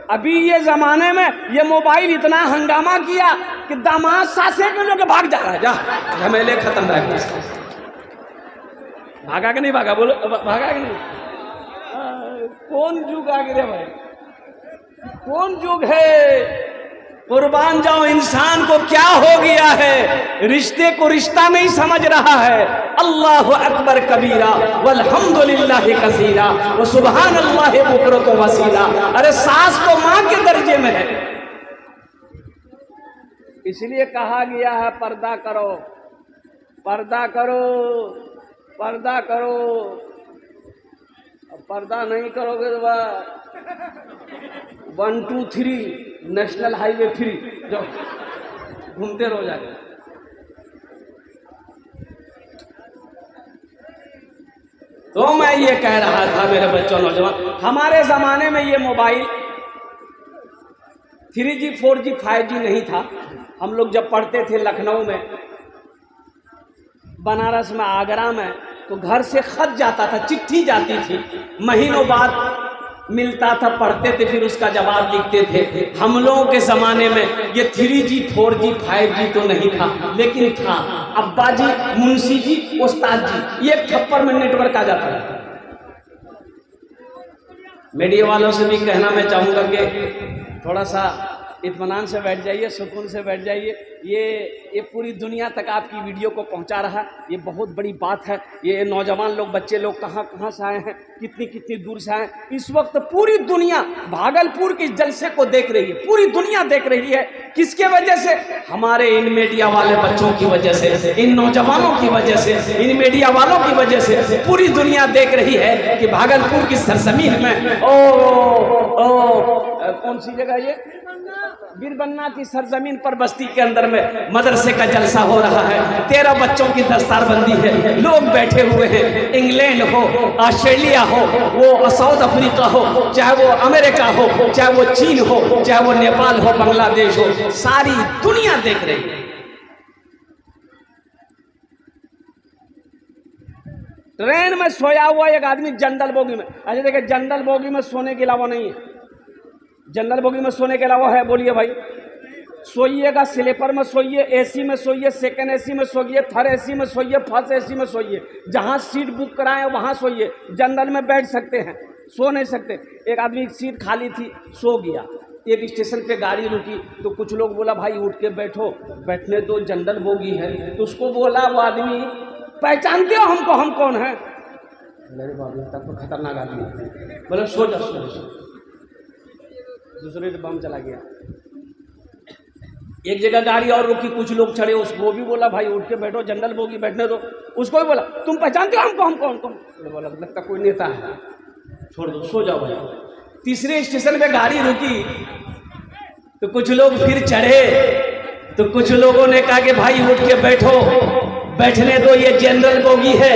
अभी ये जमाने में ये मोबाइल इतना हंगामा किया कि दामाद सासे के लोग भाग जा रहा है, जा झमेले खत्म रहे। भागा कि नहीं भागा, बोलो भागा कि नहीं? कौन युग आ गया भाई, कौन युग है? कुर्बान जाओ, इंसान को क्या हो गया है, रिश्ते को रिश्ता नहीं समझ रहा है। अल्लाहु अकबर कबीरा वल्हम्दुलिल्लाहि कसीरा व सुभान अल्लाह बुकरत व वसीला। अरे सास तो माँ के दर्जे में है, इसलिए कहा गया है पर्दा करो, पर्दा करो, पर्दा करो। अब पर्दा नहीं करोगे तो 1 2 3 नेशनल हाईवे 3 जो घूमते रहो जाके। तो मैं ये कह रहा था मेरे बच्चों, नौजवान, हमारे जमाने में ये मोबाइल 3G 4G 5G नहीं था। हम लोग जब पढ़ते थे लखनऊ में, बनारस में, आगरा में, तो घर से खत जाता था, चिट्ठी जाती थी, महीनों बाद मिलता था, पढ़ते थे, फिर उसका जवाब लिखते थे। हम लोगों के ज़माने में ये 3G 4G 5G तो नहीं था, लेकिन था अब्बा जी, मुंशी जी, उस्ताद जी, ये थप्पड़ में नेटवर्क आ जाता है। मीडिया वालों से भी कहना मैं चाहूँगा कि थोड़ा सा इत्मीनान से बैठ जाइए, सुकून से बैठ जाइए। ये पूरी दुनिया तक आपकी वीडियो को पहुंचा रहा है, ये बहुत बड़ी बात है। ये नौजवान लोग, बच्चे लोग कहाँ कहाँ से आए हैं, कितनी कितनी दूर से आए हैं। इस वक्त पूरी दुनिया भागलपुर के जलसे को देख रही है, पूरी दुनिया देख रही है। किसके वजह से? हमारे इन मीडिया वाले बच्चों की वजह से, इन नौजवानों की वजह से, इन मीडिया वालों की वजह से पूरी दुनिया देख रही है कि भागलपुर की सरजमीन में कौन सी जगह ये बीरबन्ना की सरजमीन पर, बस्ती के अंदर में मदरसे का जलसा हो रहा है। 13 बच्चों की दस्तारबंदी है, लोग बैठे हुए हैं। इंग्लैंड हो, ऑस्ट्रेलिया हो, वो साउथ अफ्रीका हो, चाहे वो अमेरिका हो, चाहे वो चीन हो, चाहे वो नेपाल हो, बांग्लादेश हो, सारी दुनिया देख रही है। ट्रेन में सोया हुआ एक आदमी जनरल बोगी में, अच्छा देखिए, जनरल बोगी में सोने के अलावा नहीं है, जनरल बोगी में सोने के अलावा है? बोलिए भाई। सोइएगा, स्लीपर में सोइए, एसी में सोइए, सेकंड एसी में सोइए, थर्ड एसी में सोइए, फर्स्ट एसी में सोइए, जहां सीट बुक कराएं वहां सोइए। जनरल में बैठ सकते हैं, सो नहीं सकते। एक आदमी की सीट खाली थी, सो गया। एक स्टेशन पे गाड़ी रुकी तो कुछ लोग बोला भाई उठ के बैठो, बैठने दो, जनरल बोगी है। तो उसको बोला वो आदमी, पहचानते हो हमको, हम कौन है? मेरे बाबू तक तो खतरनाक आदमी है। बोले सो जा, सो जा। दूसरे बम चला गया। एक जगह गाड़ी और रुकी, कुछ लोग चढ़े, उसको भी बोला भाई उठ के बैठो, जनरल बोगी बैठने दो। उसको भी बोला तुम पहचानते हो हमको, हम कौन? बोला लगता कोई नेता है, छोड़ दो, सो जाओ भाई। तीसरे स्टेशन पे गाड़ी रुकी तो कुछ लोग फिर चढ़े, तो कुछ लोगों ने कहा कि भाई उठ के बैठो, बैठने दो, ये जनरल बोगी है,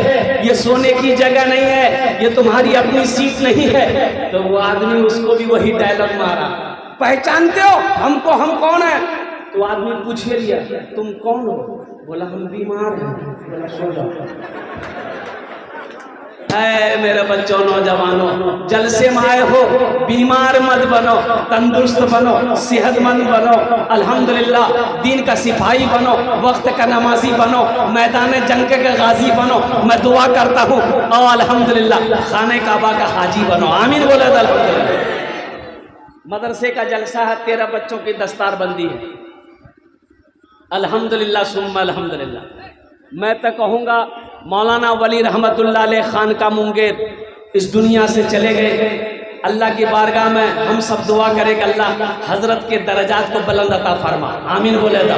ये सोने की जगह नहीं है, ये तुम्हारी अपनी सीट नहीं है। तो वो आदमी उसको भी वही डायलॉग मारा, पहचानते हो हमको, हम कौन है? तो आदमी पूछे लिया तुम कौन हो? बोला हम बीमार हैं। बोला सो जाओ। मेरे बच्चों, नौजवानों, जलसे में आए हो, बीमार मत बनो, तंदुरुस्त बनो, सेहतमंद बनो, अल्हम्दुलिल्लाह दीन का सिपाही बनो, वक्त का नमाजी बनो, मैदान जंग का गाजी बनो। मैं दुआ करता हूँ और अल्हम्दुलिल्लाह खाने काबा का हाजी बनो। आमीन बोले तो अल्हम्दुलिल्लाह। मदरसे का जलसा है, 13 बच्चों की दस्तारबंदी है, अल्हम्दुलिल्लाह सुम्मा अल्हम्दुलिल्लाह। मैं तो कहूँगा मौलाना वली रहमतुल्लाह अलैह खान का मुंगेर इस दुनिया से चले गए। अल्लाह की बारगाह में हम सब दुआ करें कि अल्लाह हजरत के दर्जात को बुलंद अता फरमा। आमीन बोले दा।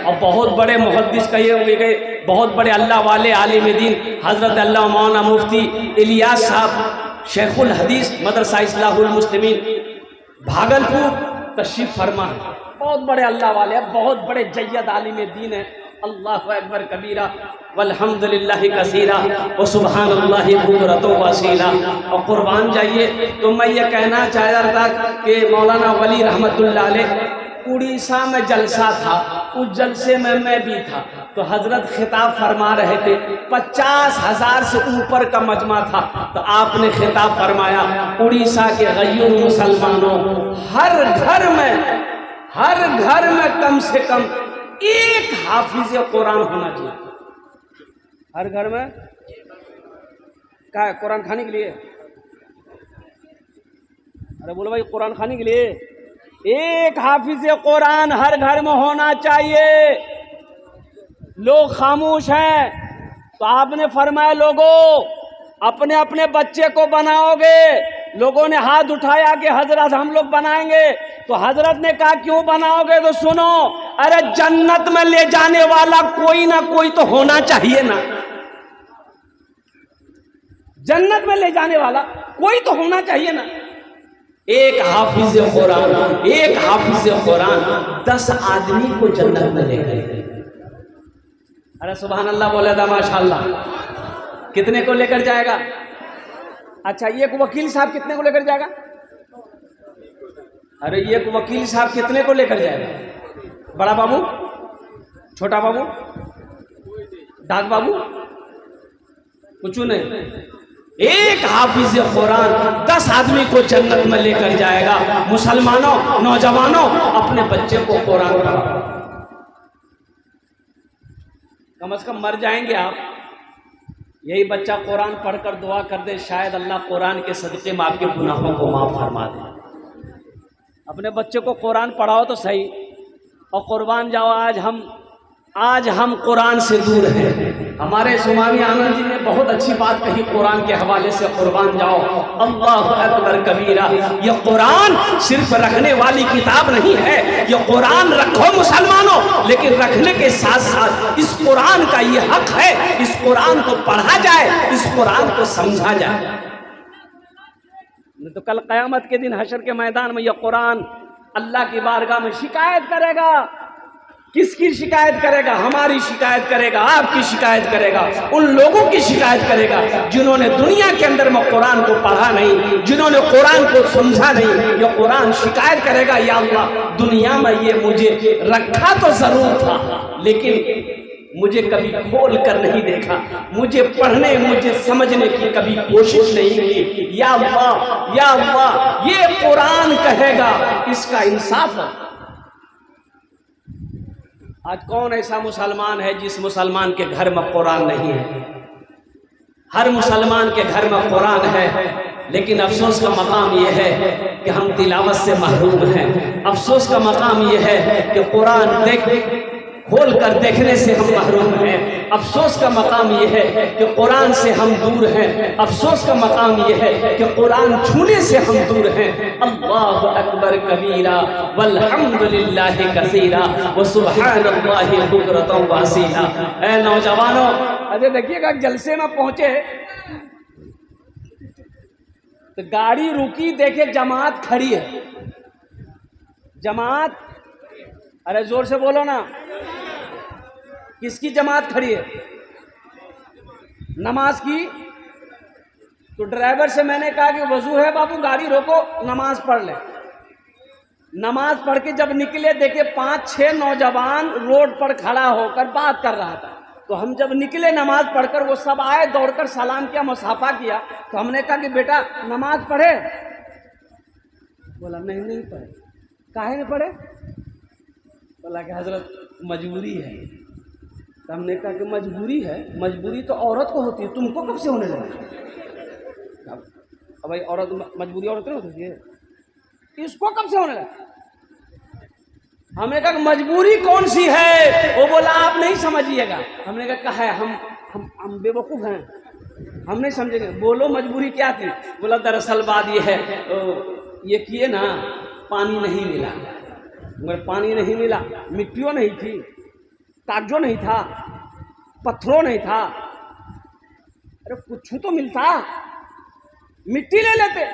और बहुत बड़े मुहद्दिस कहे हुए गए, बहुत बड़े अल्लाह वाले आलिम दीन हजरत अल्लाह मौलाना मुफ्ती इलियास साहब शेखुल हदीस मदरसा इस्लाहुल मुस्लिमीन भागलपुर तशरीफ फरमा है। बहुत बड़े अल्लाह वाले, बहुत बड़े जय्यद आलिम दीन है। अल्लाहु अकबर कबीरा वल्हम्दुलिल्लाहि कसीरा व सुब्हानल्लाहि बुकरतु व असीला। और कुर्बान जाइए, तो मैं ये कहना चाह रहा था कि मौलाना वली रहमतुल्लाह अलैह उड़ीसा में जलसा था, उस जलसे में मैं भी था। तो हजरत खिताब फरमा रहे थे, 50,000 से ऊपर का मजमा था। तो आपने खिताब फरमाया, उड़ीसा के गयूर मुसलमानों, हर घर में कम से कम एक हाफिज कुरान होना चाहिए। हर घर में क्या है? कुरान खाने के लिए? अरे बोलो भाई, कुरान खाने के लिए एक हाफिज कुरान हर घर में होना चाहिए। लोग खामोश हैं, तो आपने फरमाया लोगों अपने अपने बच्चे को बनाओगे। लोगों ने हाथ उठाया कि हजरत हम लोग बनाएंगे। तो हजरत ने कहा क्यों बनाओगे? तो सुनो, अरे जन्नत में ले जाने वाला कोई ना कोई तो होना चाहिए ना। जन्नत में ले जाने वाला कोई तो होना चाहिए ना। एक हाफिज कुरान 10 आदमी को जन्नत में ले गए। अरे सुभान अल्लाह बोले था, माशाअल्लाह। कितने को लेकर जाएगा? अच्छा, ये वकील साहब कितने को लेकर जाएगा? अरे ये वकील साहब कितने को लेकर जाएगा? बड़ा बाबू, छोटा बाबू, डाक बाबू, कुछ नहीं। एक हाफिज कुरान 10 आदमी को जन्नत में लेकर जाएगा। मुसलमानों, नौजवानों, अपने बच्चे को कुरान पढ़ाओ। कम से कम मर जाएंगे आप, यही बच्चा कुरान पढ़कर दुआ कर दे, शायद अल्लाह कुरान के सदक़े में आपके गुनाहों को माफ़ फरमा दे। अपने बच्चे को कुरान पढ़ाओ तो सही, और कुर्बान जाओ। आज हम कुरान से दूर हैं। हमारे सुमानी आनंद जी ने बहुत अच्छी बात कही कुरान के हवाले से, कुर्बान जाओ। अल्लाहु अकबर कबीरा। ये कुरान सिर्फ रखने वाली किताब नहीं है। ये कुरान रखो मुसलमानों, लेकिन रखने के साथ साथ इस कुरान का ये हक है, इस कुरान को पढ़ा जाए, इस कुरान को समझा जाए। तो कल क़यामत के दिन हशर के मैदान में यह कुरान अल्लाह की बारगाह में शिकायत करेगा। किसकी शिकायत करेगा? हमारी शिकायत करेगा, आपकी शिकायत करेगा, उन लोगों की शिकायत करेगा जिन्होंने दुनिया के अंदर में कुरान को पढ़ा नहीं, जिन्होंने कुरान को समझा नहीं। ये कुरान शिकायत करेगा, या अल्लाह, दुनिया में ये मुझे रखा तो जरूर था, लेकिन मुझे कभी खोल कर नहीं देखा, मुझे पढ़ने, मुझे समझने की कभी कोशिश नहीं की। या अल्लाह, ये कुरान कहेगा, इसका इंसाफ है। आज कौन ऐसा मुसलमान है जिस मुसलमान के घर में कुरान नहीं है? हर मुसलमान के घर में कुरान है, लेकिन अफसोस का मकाम यह है कि हम तिलावत से महरूम हैं। अफसोस का मकाम यह है कि कुरान खोल कर देखने से हम महरूम हैं। अफसोस का मकाम यह है कि कुरान से हम दूर हैं। अफसोस का मकाम यह है कि कुरान छूने से हम दूर हैं। अल्लाहु अकबर कबीरा वल्हम्दुलिल्लाहि कसीरा व सुब्हानल्लाहि बुकरतन व असीला। ऐ नौजवानों, अरे देखिएगा, जलसे में पहुंचे तो गाड़ी रुकी, देखे जमात खड़ी है। जमात, अरे जोर से बोलो ना, किसकी जमात खड़ी है? नमाज की। तो ड्राइवर से मैंने कहा कि वजू है बाबू, गाड़ी रोको, नमाज पढ़ ले। नमाज पढ़ के जब निकले, देखे 5-6 नौजवान रोड पर खड़ा होकर बात कर रहा था। तो हम जब निकले नमाज पढ़कर, वो सब आए, दौड़कर सलाम किया, मुसाफा किया। तो हमने कहा कि बेटा नमाज पढ़े? बोला नहीं पढ़े। काहे नहीं पढ़े? बोला कि हजरत मजबूरी है। तो हमने कहा कि मजबूरी है? मजबूरी तो औरत को होती है, तुमको कब से होने लगा? अब भाई औरत, मजबूरी औरत नहीं होती है, इसको कब से होने लगा? हमने कहा मजबूरी कौन सी है? वो बोला आप नहीं समझिएगा। हमने कहा है, हम बेवकूफ़ हैं, हम नहीं समझेंगे। बोलो मजबूरी क्या थी? बोला दरअसल बात ये है, ये किए ना, पानी नहीं मिला। मगर पानी नहीं मिला, मिट्टियों नहीं थी, कागजों नहीं था, पत्थरों नहीं था। अरे कुछ तो मिलता, मिट्टी ले लेते,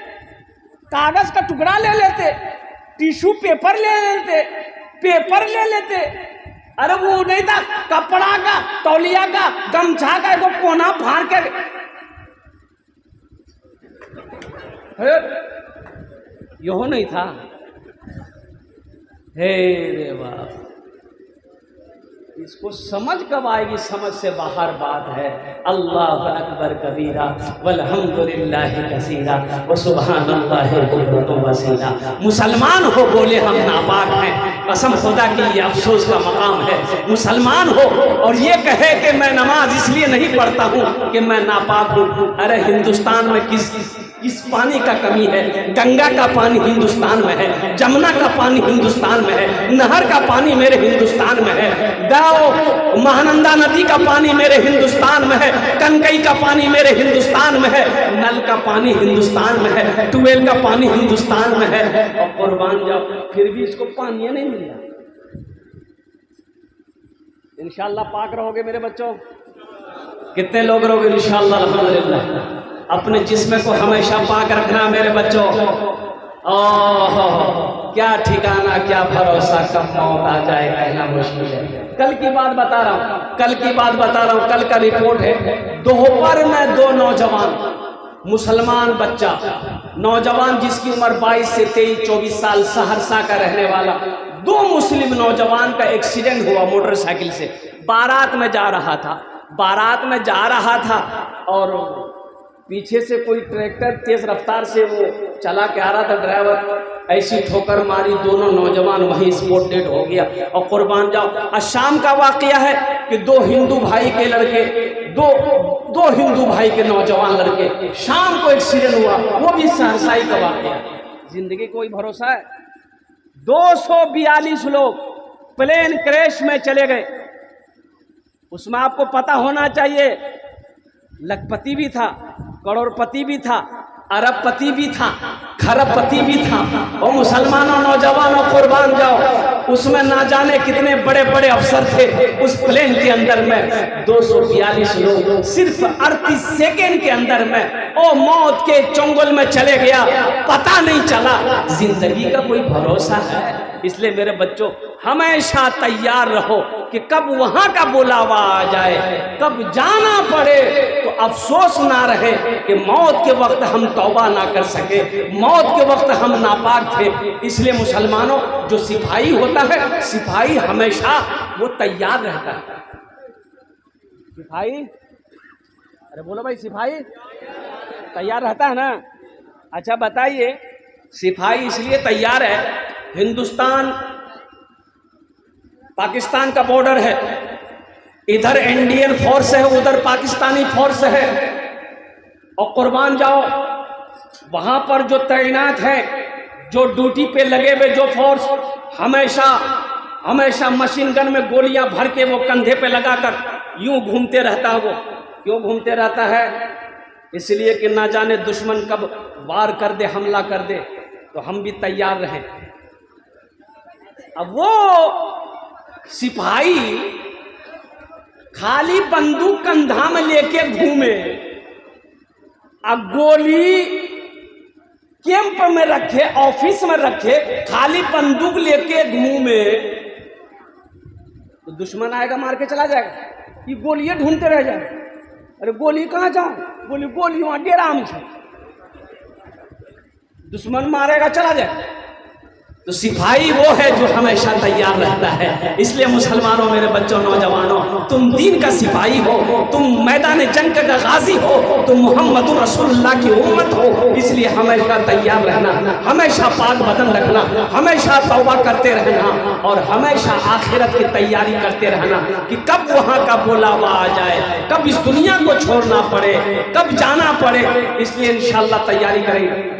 कागज का टुकड़ा ले लेते, टिश्यू पेपर ले लेते, पेपर ले लेते। अरे वो नहीं था, कपड़ा का, तौलिया का, गमछा का एक कोना फाड़ के, यहो नहीं था। हे रे बाप, इसको समझ कब आएगी? समझ से बाहर बात है। अल्लाह अकबर कबीरा वल्हम्दुलिल्लाहि कसीरा व सुब्हानल्लाहि बुक्रतुम व असीला। मुसलमान हो बोले हम नापाक हैं, कसम खुदा की ये अफसोस का मकाम है। मुसलमान हो और ये कहे कि मैं नमाज इसलिए नहीं पढ़ता हूँ कि मैं नापाक हूँ। अरे हिंदुस्तान में किस पानी का कमी है? गंगा का पानी हिंदुस्तान में है, जमुना का पानी हिंदुस्तान में है, नहर का पानी मेरे हिंदुस्तान में है, महानंदा नदी का पानी मेरे हिंदुस्तान में है, कनकई का पानी मेरे हिंदुस्तान में है, नल का पानी हिंदुस्तान में है, ट्यूबवेल का पानी हिंदुस्तान में है। और कुर्बान जाओ, फिर भी इसको पानी नहीं मिल रहा। इंशाअल्लाह पाक रहोगे मेरे बच्चों? कितने लोग रहोगे इंशाअल्लाह? अल्हम्दुलिल्लाह। अपने जिस्म को हमेशा पाक रखना मेरे बच्चों। ओह क्या ठिकाना, क्या भरोसा, कब मौत आ जाए कहना मुश्किल है। कल की बात बता रहा हूँ, कल का रिपोर्ट है। दोपहर में दो नौजवान मुसलमान बच्चा, नौजवान जिसकी उम्र 22 से 23-24 साल, सहरसा का रहने वाला, दो मुस्लिम नौजवान का एक्सीडेंट हुआ मोटरसाइकिल से। बारात में जा रहा था और पीछे से कोई ट्रैक्टर तेज रफ्तार से वो चला के आ रहा था, ड्राइवर ऐसी ठोकर मारी, दोनों नौजवान वहीं स्पॉट डेड हो गया। और कुर्बान जाओ, शाम का वाकया है कि दो हिंदू भाई के लड़के, दो हिंदू भाई के नौजवान लड़के, शाम को एक्सीडेंट हुआ, वो भी सहरसाई का वाकया। जिंदगी कोई भरोसा है? 242 लोग प्लेन क्रैश में चले गए। उसमें आपको पता होना चाहिए, लखपति भी था, करोड़पति भी था, अरबपति भी था, खरबपति भी था। और मुसलमानों नौजवानों कुर्बान जाओ, उसमें ना जाने कितने बड़े बड़े अफसर थे उस प्लेन के अंदर में। 242 लोग सिर्फ 38 सेकेंड के अंदर में ओ मौत के चंगुल में चले गया, पता नहीं चला। जिंदगी का कोई भरोसा है? इसलिए मेरे बच्चों हमेशा तैयार रहो कि कब वहां का बुलावा आ जाए, कब जाना पड़े तो अफसोस ना रहे कि मौत के वक्त हम तौबा ना कर सके, मौत के वक्त हम नापाक थे। इसलिए मुसलमानों, जो सिपाही होता है, सिपाही हमेशा वो तैयार रहता है। सिपाही, अरे बोलो भाई, सिपाही तैयार रहता है ना? अच्छा बताइए, सिपाही इसलिए तैयार है, हिंदुस्तान पाकिस्तान का बॉर्डर है, इधर इंडियन फोर्स है, उधर पाकिस्तानी फोर्स है। और कुर्बान जाओ, वहां पर जो तैनात है, जो ड्यूटी पे लगे हुए जो फोर्स, हमेशा मशीन गन में गोलियां भर के वो कंधे पे लगाकर यूं घूमते रहता है। वो क्यों घूमते रहता है? इसलिए कि ना जाने दुश्मन कब वार कर दे, हमला कर दे, तो हम भी तैयार रहें। अब वो सिपाही खाली बंदूक कंधा में लेके घूमे, अब गोली कैंप में रखे, ऑफिस में रखे, खाली बंदूक लेके घूमे, तो दुश्मन आएगा मार के चला जाएगा। ये गोलियां ढूंढते रह जाए। अरे गोली कहाँ जाऊं? गोली वहां डेरा में, दुश्मन मारेगा चला जाएगा। तो सिपाही वो है जो हमेशा तैयार रहता है। इसलिए मुसलमानों, मेरे बच्चों, नौजवानों, तुम दीन का सिपाही हो, तुम मैदान जंग का गाजी हो, तुम मोहम्मद रसूलुल्लाह की उम्मत हो। इसलिए हमेशा तैयार रहना, हमेशा पाक बदन रखना, हमेशा तौबा करते रहना और हमेशा आखिरत की तैयारी करते रहना कि कब वहाँ का बुलावा आ जाए, कब इस दुनिया को छोड़ना पड़े, कब जाना पड़े। इसलिए इंशाअल्लाह तैयारी करेंगे।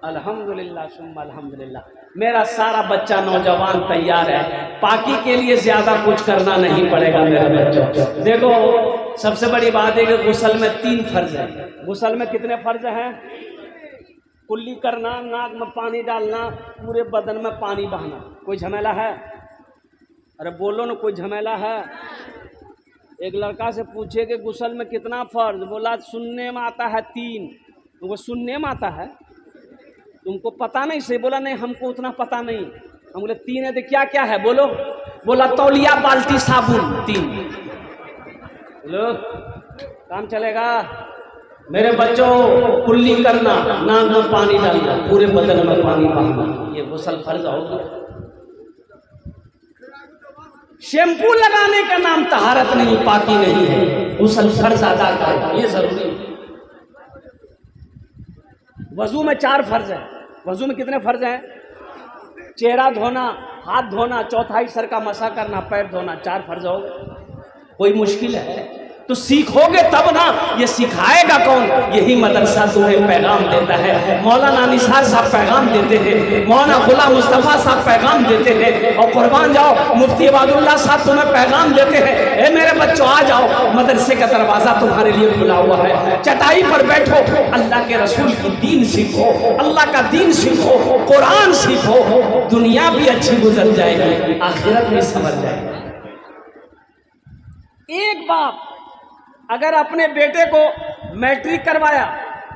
अल्हम्दुलिल्लाह सुम्मा अल्हम्दुलिल्लाह, मेरा सारा बच्चा नौजवान तैयार है। पाकी के लिए ज्यादा कुछ करना नहीं पड़ेगा मेरे बच्चों। देखो, सबसे बड़ी बात है कि गुस्ल में 3 फर्ज है। गुस्ल में कितने फर्ज हैं? कुल्ली करना, नाक में पानी डालना, पूरे बदन में पानी बहाना। कोई झमेला है? अरे बोलो ना, कोई झमेला है? एक लड़का से पूछे कि गुस्ल में कितना फर्ज, बोला सुनने में आता है 3। वो सुनने में आता है, तुमको पता नहीं से? बोला नहीं, हमको उतना पता नहीं। हम बोले 3 है तो क्या क्या है बोलो? बोला तौलिया, बाल्टी, साबुन, 3। बोलो काम चलेगा? मेरे बच्चों, कुल्ली करना, नाक में पानी डालना, पूरे बदन में पानी बहाना, ये गुस्ल फर्ज होगा। शैम्पू लगाने का नाम तहारत नहीं, पाकी नहीं है, गुस्ल फर्ज अदा करना ये जरूरी है। वजू में 4 फर्ज है। वजू में कितने फर्ज हैं? चेहरा धोना, हाथ धोना, चौथाई सर का मसा करना, पैर धोना, 4 फर्ज हो गए। कोई मुश्किल है? तो सीखोगे तब ना। ये सिखाएगा कौन? यही मदरसा तुम्हें पैगाम देता है। मौलाना निसार साहब पैगाम देते हैं, मौलाना गुलाम मुस्तफ़ा साहब पैगाम देते हैं, और कुर्बान जाओ मुफ्ती इबादुल्लाह साहब तुम्हें पैगाम देते हैं। ए मेरे बच्चों, आ जाओ, मदरसे का दरवाजा तुम्हारे लिए खुला हुआ है। चटाई पर बैठो, अल्लाह के रसूल की दीन सीखो, अल्लाह का दीन सीखो, कुरान सीखो। दुनिया भी अच्छी गुजर जाएगी, आखिरत भी समझ जाएगी। एक बाप अगर अपने बेटे को मैट्रिक करवाया,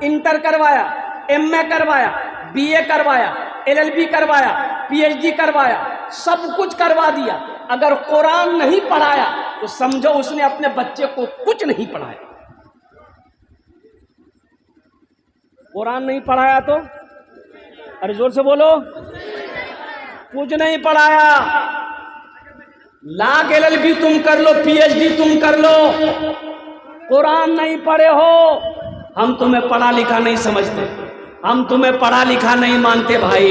इंटर करवाया, एमए करवाया, बीए करवाया, एलएलबी करवाया, पीएचडी करवाया, सब कुछ करवा दिया, अगर कुरान नहीं पढ़ाया तो समझो उसने अपने बच्चे को कुछ नहीं पढ़ाया। कुरान नहीं पढ़ाया तो, अरे जोर से बोलो, कुछ नहीं पढ़ाया। लाख एलएलबी तुम कर लो, पीएचडी तुम कर लो, कुरान नहीं पढ़े हो। हम तुम्हें पढ़ा लिखा नहीं समझते, हम तुम्हें पढ़ा लिखा नहीं मानते भाई।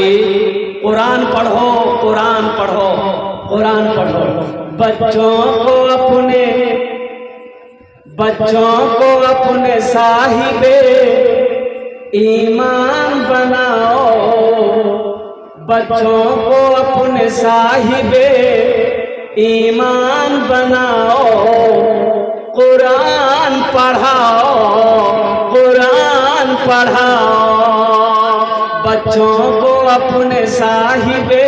कुरान पढ़ो, कुरान पढ़ो, कुरान पढ़ो। बच्चों को अपने साहिबे ईमान बनाओ, बच्चों को अपने साहिबे ईमान बनाओ। कुरान पढ़ाओ, कुरान पढ़ाओ, बच्चों को अपने साहिबे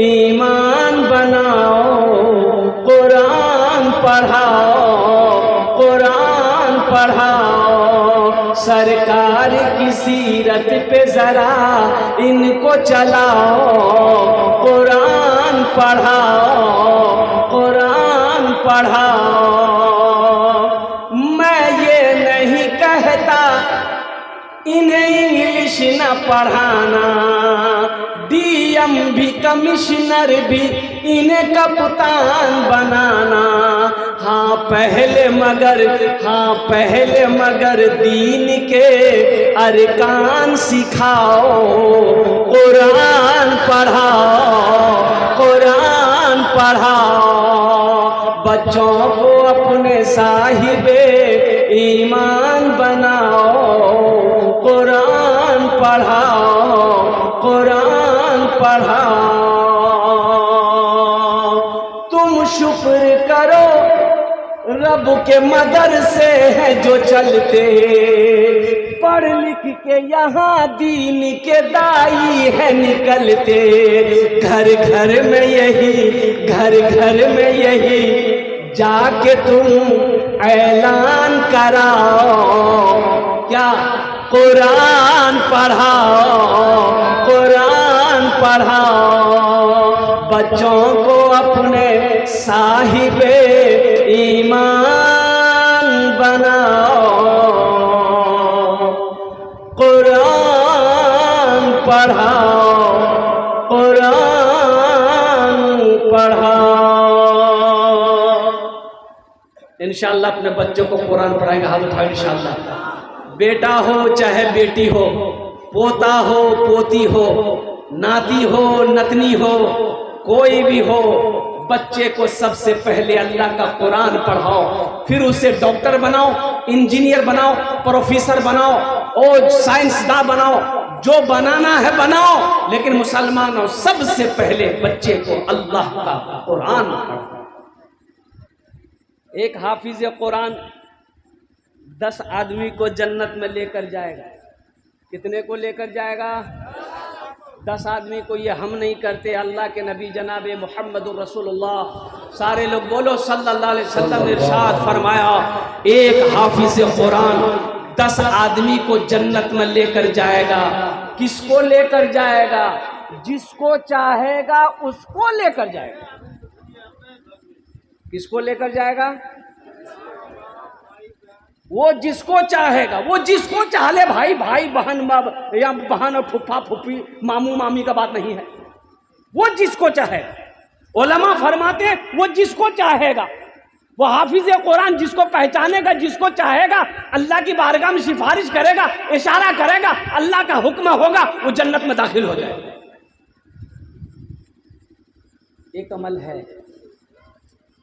ईमान बनाओ। कुरान पढ़ाओ, कुरान पढ़ाओ। सरकार की सीरत पे जरा इनको चलाओ। कुरान पढ़ाओ, कुरान पढ़ाओ। इन्हें इंग्लिश न पढ़ाना, डीएम भी कमिश्नर भी इन्हें कप्तान बनाना। हाँ पहले मगर दीन के अरकान सिखाओ। कुरान पढ़ाओ, कुरान पढ़ाओ। बच्चों को अपने साहिबे ईमान बनाओ। कुरान पढ़ाओ, कुरान पढ़ाओ। तुम शुक्र करो रब के मदरसे हैं जो चलते, पढ़ लिख के यहाँ दीन के दाई है निकलते। घर घर में यही जाके तुम ऐलान कराओ। क्या? कुरान पढ़ाओ, कुरान पढ़ाओ। बच्चों को अपने साहिबे ईमान बनाओ। कुरान पढ़ाओ, कुरान पढ़ाओ। इंशाअल्लाह अपने बच्चों को कुरान पढ़ाएंगे। हाथ उठाओ इंशाअल्लाह। बेटा हो चाहे बेटी हो, पोता हो पोती हो, नाती हो नतनी हो, कोई भी हो, बच्चे को सबसे पहले अल्लाह का कुरान पढ़ाओ। फिर उसे डॉक्टर बनाओ, इंजीनियर बनाओ, प्रोफेसर बनाओ और साइंसदान बनाओ। जो बनाना है बनाओ, लेकिन मुसलमानों सबसे पहले बच्चे को अल्लाह का कुरान पढ़ाओ। एक हाफिज कुरान 10 आदमी को जन्नत में लेकर जाएगा। कितने को लेकर जाएगा? 10 आदमी को। ये हम नहीं करते। अल्लाह के नबी जनाब मुहम्मदुर रसूलुल्लाह सारे लोग बोलो सल्लल्लाहु अलैहि वसल्लम ने इरशाद फरमाया, एक हाफिज कुरान 10 आदमी को जन्नत में लेकर जाएगा। किसको लेकर जाएगा? जिसको चाहेगा उसको लेकर जाएगा। किसको लेकर जाएगा? वो जिसको चाहेगा, वो जिसको चाह ले भाई, भाई बहन या बहन और फुफ्फा फुफ्फी मामू मामी का बात नहीं है, वो जिसको चाहे। उलमा फरमाते हैं वो जिसको चाहेगा, वो हाफिज कुरान जिसको पहचानेगा, जिसको चाहेगा, अल्लाह की बारगाह में सिफारिश करेगा, इशारा करेगा, अल्लाह का हुक्म होगा, वो जन्नत में दाखिल हो जाएगा। एक अमल है।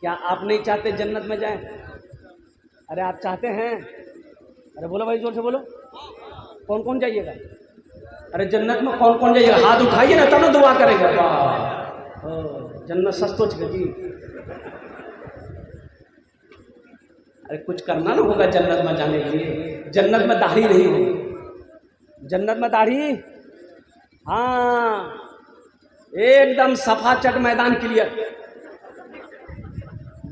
क्या आप नहीं चाहते जन्नत में जाएं? अरे आप चाहते हैं? अरे बोलो भाई, जोर से बोलो, कौन कौन जाइएगा? अरे जन्नत में कौन कौन जाइएगा? हाथ उठाइए ना, तब ना दुआ करेंगे। जन्नत सस्तो जी। अरे कुछ करना ना होगा जन्नत में जाने के लिए। जन्नत में दाढ़ी नहीं होगी। जन्नत में दाढ़ी, हाँ, एकदम सफा चट मैदान क्लियर।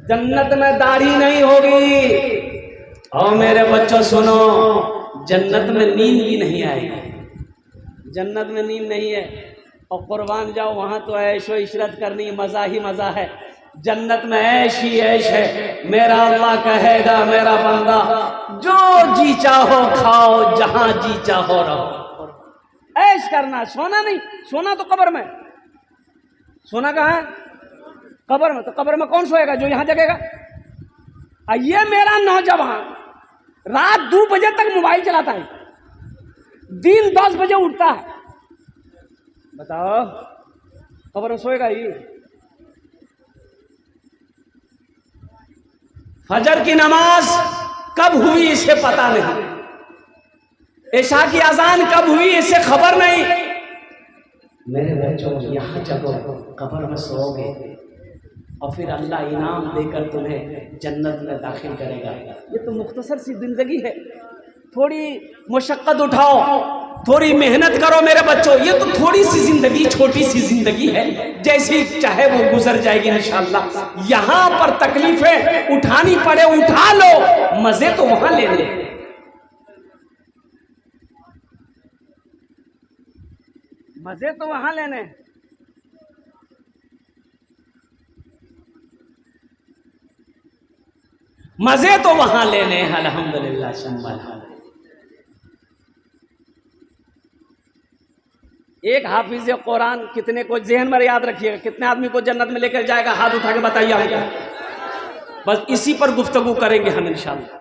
जन्नत में दाढ़ी नहीं होगी। और मेरे बच्चों सुनो, जन्नत में नींद भी नहीं आएगी। जन्नत में नींद नहीं है। और कुर्बान जाओ, वहाँ तो ऐशो इशरत करनी, मज़ा ही मज़ा है। जन्नत में ऐश ही ऐश है। मेरा अल्लाह कहेगा, मेरा बंदा जो जी चाहो खाओ, जहाँ जी चाहो रहो। ऐश करना, सोना नहीं। सोना तो कब्र में। सोना कहाँ है? कब्र में। तो कब्र में कौन सोएगा? जो यहाँ जगेगा। ये मेरा नौजवान रात 2 बजे तक मोबाइल चलाता है, दिन 10 बजे उठता है। बताओ, कब्र में सोएगा ही? फजर की नमाज कब हुई इसे पता नहीं। इशा की अजान कब हुई इसे खबर नहीं। मेरे बच्चों, यहाँ जब कब्र में सोओगे और फिर अल्लाह इनाम देकर तुम्हें जन्नत में दाखिल करेगा। ये तो मुख्तसर सी जिंदगी है। थोड़ी मुशक्कत उठाओ, थोड़ी मेहनत करो मेरे बच्चों। ये तो थोड़ी सी जिंदगी, छोटी सी जिंदगी है, जैसी चाहे वो गुजर जाएगी इंशाअल्लाह। यहाँ पर तकलीफें उठानी पड़े उठा लो, मजे तो वहां ले ले। मजे तो वहां लेने। मजे तो वहां लेने। अल्हम्दुलिल्लाह शम्बल। एक हाफिज कुरान कितने को, ज़हन में याद रखिएगा, कितने आदमी को जन्नत में लेकर जाएगा? हाथ उठा के बताइए हमको। बस इसी पर गुफ्तगू करेंगे हम इंशाअल्लाह।